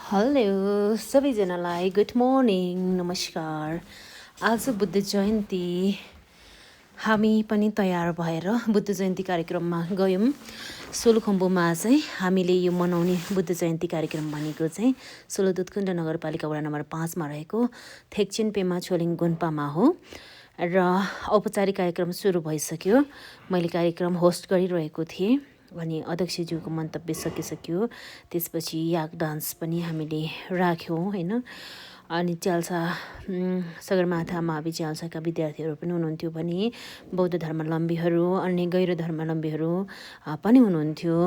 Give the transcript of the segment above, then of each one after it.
Hello सबैजनालाई good morning नमस्कार। आज बुद्ध जयन्ती हामी पनि तयार भएर बुद्ध जयन्ती कार्यक्रममा गयौँ। सोलुखुम्बुमा चाहिँ हामीले यो मनाउने बुद्ध जयन्ती कार्यक्रम भनेको चाहिँ सोलुदुतकुण्ड नगरपालिका वडा नम्बर 5 मा रहेको थेक्चिन पेमा छोलिङ गुन्पामा हो र औपचारिक कार्यक्रम सुरु भइसक्यो। मैले कार्यक्रम होस्ट गरिरहेको थिएँ अनि अध्यक्षज्यूको मन्तव्य सकिसक्यो। त्यसपछि याक डान्स पनि हामीले राख्यौँ होइन। अनि च्याल्सा सगरमाथा मावि च्याल्साका विद्यार्थीहरू पनि हुनुहुन्थ्यो भने बौद्ध धर्मावलम्बीहरू अन्य गैर धर्मावलम्बीहरू पनि हुनुहुन्थ्यो।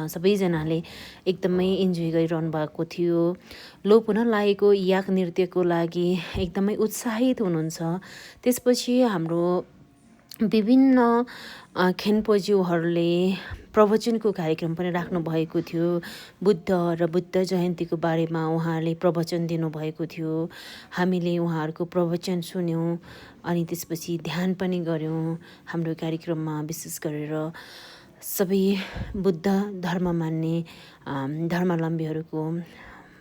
सबैजनाले एकदमै इन्जोय गरिरहनु भएको थियो। लोप हुन लागेको याक नृत्यको लागि एकदमै उत्साहित हुनुहुन्छ। त्यसपछि हाम्रो विभिन्न खेन्पोज्यूहरूले प्रवचनको कार्यक्रम पनि राख्नु भएको थियो। बुद्ध र बुद्ध जयन्तीको बारेमा उहाँहरूले प्रवचन दिनुभएको थियो। हामीले उहाँहरूको प्रवचन सुन्यौँ अनि त्यसपछि ध्यान पनि गऱ्यौँ। हाम्रो कार्यक्रममा विशेष गरेर सबै बुद्ध धर्म मान्ने धर्मावलम्बीहरूको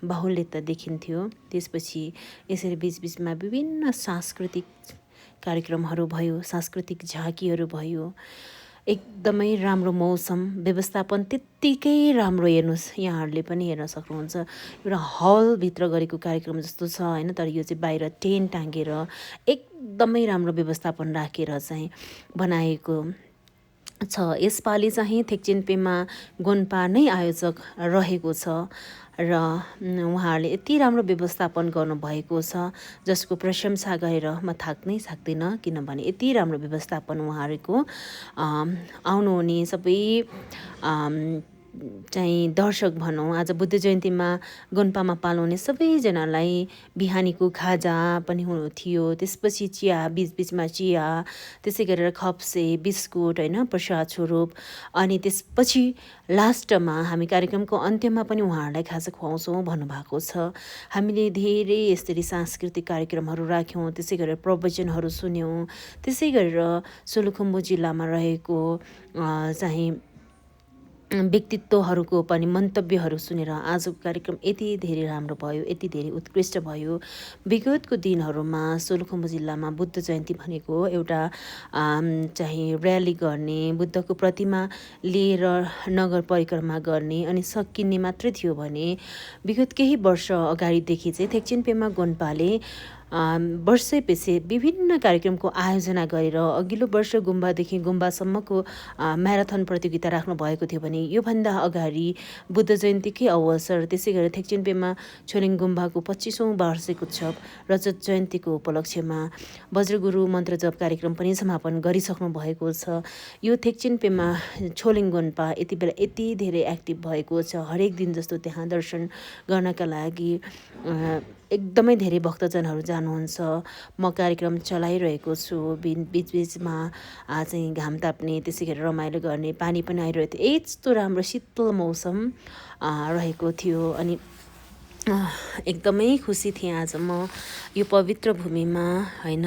बाहुल्यता देखिन्थ्यो। त्यसपछि यसरी बिचबिचमा विभिन्न सांस्कृतिक कार्यक्रमहरू भयो, सांस्कृतिक झाँकीहरू भयो। एकदमै राम्रो मौसम, व्यवस्थापन त्यत्तिकै राम्रो। हेर्नुहोस्, यहाँहरूले पनि हेर्न सक्नुहुन्छ। एउटा हलभित्र गरेको कार्यक्रम जस्तो छ होइन, तर यो चाहिँ बाहिर टेन्ट टाँगेर एकदमै राम्रो व्यवस्थापन राखेर चाहिँ बनाएको छ। यसपालि चाहिँ थेक्चिन पेमा गोन्पा नै आयोजक रहेको छ र उहाँहरूले यति राम्रो व्यवस्थापन गर्नुभएको छ जसको प्रशंसा गरेर म थाक्नै सक्दिनँ। किनभने यति राम्रो व्यवस्थापन उहाँहरूको आउनुहुने सबै चाहिँ दर्शक भनौँ, आज बुद्ध जयन्तीमा गोन्पामा पाल्नुहुने सबैजनालाई बिहानीको खाजा पनि थियो। त्यसपछि चिया, बिचबिचमा चिया, त्यसै गरेर खप्से बिस्कुट होइन प्रसाद स्वरूप। अनि त्यसपछि लास्टमा हामी कार्यक्रमको अन्त्यमा पनि उहाँहरूलाई खाजा खुवाउँछौँ भन्नुभएको छ। हामीले धेरै यसरी सांस्कृतिक कार्यक्रमहरू राख्यौँ, त्यसै गरेर प्रवचनहरू सुन्यौँ। त्यसै गरेर सोलुखुम्बु जिल्लामा रहेको चाहिँ व्यक्तित्वहरूको पनि मन्तव्यहरू सुनेर आजको कार्यक्रम यति धेरै राम्रो भयो, यति धेरै उत्कृष्ट भयो। विगतको दिनहरूमा सोलुखुम्बु जिल्लामा बुद्ध जयन्ती भनेको एउटा चाहिँ र्याली गर्ने, बुद्धको प्रतिमा लिएर नगर परिक्रमा गर्ने अनि सकिने मात्रै थियो भने विगत केही वर्ष अगाडिदेखि चाहिँ थेक्चिन पेमा गोन्पाले वर्षैपछि विभिन्न कार्यक्रमको आयोजना गरेर अघिल्लो वर्ष गुम्बादेखि गुम्बासम्मको म्याराथन प्रतियोगिता राख्नु भएको थियो भने योभन्दा अगाडि बुद्ध जयन्तीकै अवसर, त्यसै गरेर थेक्चिन पेमा छोलिङ गुम्बाको 25औं वार्षिक उत्सव रजत जयन्तीको उपलक्ष्यमा वज्रगुरु मन्त्र जप कार्यक्रम पनि समापन गरिसक्नु भएको छ। यो थेक्चिन पेमा छोलिङ गोन्पा यति बेला यति धेरै एक्टिभ भएको छ। हरेक दिन जस्तो त्यहाँ दर्शन गर्नका लागि एकदमै धेरै भक्तजनहरू जानुहुन्छ। म कार्यक्रम चलाइरहेको छु, बिचबिचमा चाहिँ घाम ताप्ने, त्यसै गरेर रमाइलो गर्ने, पानी पनि आइरहेको थियो। यस्तो राम्रो शीतल मौसम रहेको थियो अनि एकदमै खुसी थिएँ आज म यो पवित्र भूमिमा होइन।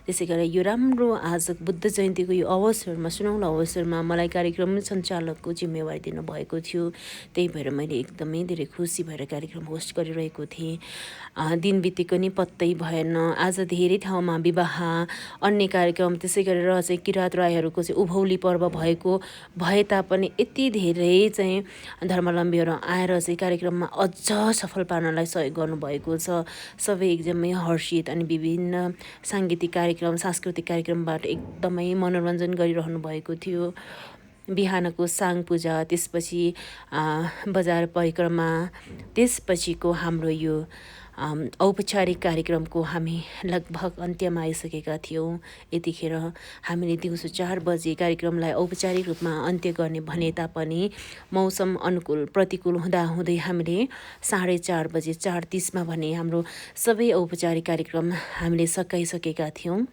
त्यसै गरेर यो राम्रो आज बुद्ध जयन्तीको यो अवसरमा, सुनौलो अवसरमा मलाई कार्यक्रम सञ्चालकको जिम्मेवारी दिनुभएको थियो। त्यही भएर मैले एकदमै धेरै खुसी भएर कार्यक्रम होस्ट गरिरहेको थिएँ। दिन बितेको नि पत्तै भएन। आज धेरै ठाउँमा विवाह, अन्य कार्यक्रम, त्यसै गरेर चाहिँ किराँत राईहरूको चाहिँ उभौली पर्व भएको भए तापनि यति धेरै चाहिँ धर्मावलम्बीहरू आएर चाहिँ कार्यक्रममा अझ सफल पार्नलाई सहयोग गर्नुभएको छ। सबै एकदमै हर्षित अनि विभिन्न साङ्गीतिक कार्यक्रम, सांस्कृतिक कार्यक्रमबाट एकदमै मनोरञ्जन गरिरहनु भएको थियो। बिहानको साङ पूजा, त्यसपछि बजार परिक्रमा, त्यसपछिको हाम्रो यो औपचारिक कार्यक्रमको हामी लगभग अन्त्यमा आइसकेका थियौँ। यतिखेर हामीले दिउँसो 4 बजे कार्यक्रमलाई औपचारिक रूपमा अन्त्य गर्ने भने तापनि मौसम अनुकूल प्रतिकूल हुँदाहुँदै हामीले 4:30 बजे 4:30 भने हाम्रो सबै औपचारिक कार्यक्रम हामीले सकाइसकेका थियौँ।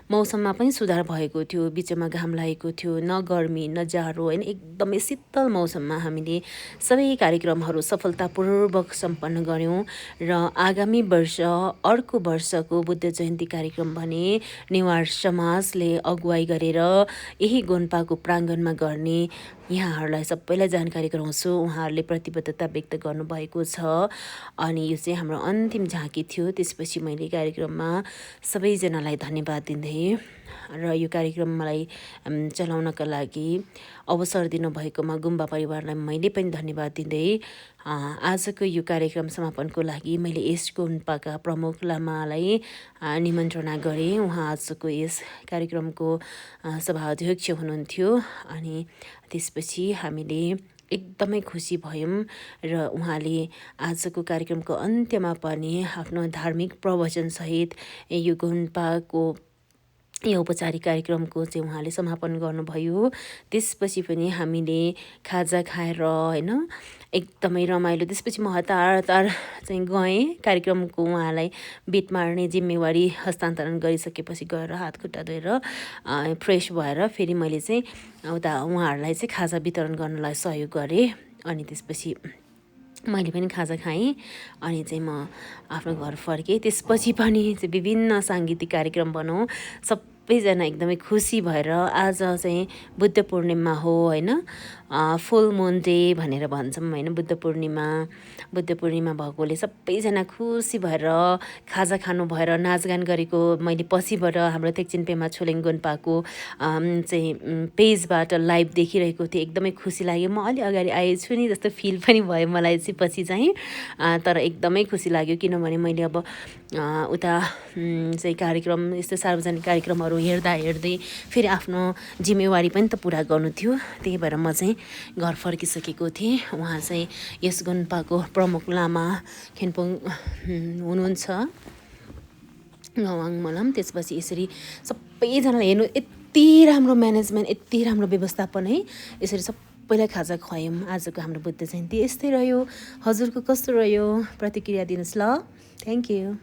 मौसममा पनि सुधार भएको थियो, बिचमा घाम लागेको थियो, न गर्मी न जाडो होइन, एकदमै शीतल मौसममा हामीले सबै कार्यक्रमहरू सफलतापूर्वक सम्पन्न गऱ्यौँ। र आगामी वर्ष अर्को वर्षको बुद्ध जयन्ती कार्यक्रम भने नेवार समाजले अगुवाई गरेर यही गोन्पाको प्राङ्गणमा गर्ने यहाँहरूलाई सबैलाई जानकारी गराउँछु। उहाँहरूले प्रतिबद्धता व्यक्त गर्नुभएको छ अनि यो चाहिँ हाम्रो अन्तिम झाँकी थियो। त्यसपछि मैले कार्यक्रममा सबैजनालाई धन्यवाद दिँदै र यो कार्यक्रम मलाई चलाउनका लागि अवसर दिनुभएकोमा गुम्बा परिवारलाई मैले पनि धन्यवाद दिँदै आजको यो कार्यक्रम समापनको लागि मैले यस गुम्बाका प्रमुख लामालाई निमन्त्रणा गरेँ। उहाँ आजको यस कार्यक्रमको सभाध्यक्ष हुनुहुन्थ्यो अनि त्यसपछि हामीले एकदमै खुसी भयौँ र उहाँले आजको कार्यक्रमको अन्त्यमा पनि आफ्नो धार्मिक प्रवचनसहित यो गुम्बाको यो औपचारिक कार्यक्रमको चाहिँ उहाँले समापन गर्नुभयो। त्यसपछि पनि हामीले खाजा खाएर होइन एकदमै रमाइलो। त्यसपछि म हतार चाहिँ गएँ कार्यक्रमको उहाँलाई बिट मार्ने जिम्मेवारी हस्तान्तरण गरिसकेपछि गएर हात खुट्टा धोएर फ्रेस भएर फेरि मैले चाहिँ उता उहाँहरूलाई चाहिँ खाजा वितरण गर्नलाई सहयोग गरेँ। अनि त्यसपछि मैले पनि खाजा खाएँ अनि चाहिँ म आफ्नो घर फर्केँ। त्यसपछि पनि चाहिँ विभिन्न साङ्गीतिक कार्यक्रम भनौँ सबैजना एकदमै खुसी भएर आज चाहिँ बुद्ध पूर्णिमा हो होइन, फुल मुन डे भनेर भन्छौँ होइन। बुद्ध पूर्णिमा भएकोले सबैजना खुसी भएर खाजा खानु भएर नाचगान गरेको मैले पछिबाट हाम्रो तेक्सिन पेमा छोलेङ गुम्बाको चाहिँ पेजबाट लाइभ देखिरहेको थिएँ। एकदमै खुसी लाग्यो। म अलि अगाडि आएछु नि जस्तो फिल पनि भयो मलाई चाहिँ पछि चाहिँ, तर एकदमै खुसी लाग्यो किनभने मैले अब उता चाहिँ कार्यक्रम यस्तो सार्वजनिक कार्यक्रमहरू हेर्दै फेरि आफ्नो जिम्मेवारी पनि त पुरा गर्नु थियो। त्यही भएर म चाहिँ घर फर्किसकेको थिएँ। उहाँ चाहिँ यस गुम्बाको प्रमुख लामा खेन्पुङ हुनुहुन्छ गवाङ मलम। त्यसपछि यसरी सबैजनालाई हेर्नु यति राम्रो म्यानेजमेन्ट, यति राम्रो व्यवस्थापन है। यसरी सबैलाई खाजा खुवायौँ। आजको हाम्रो बुद्ध जयन्ती यस्तै रह्यो। हजुरको कस्तो रह्यो प्रतिक्रिया दिनुहोस् ल। Thank you.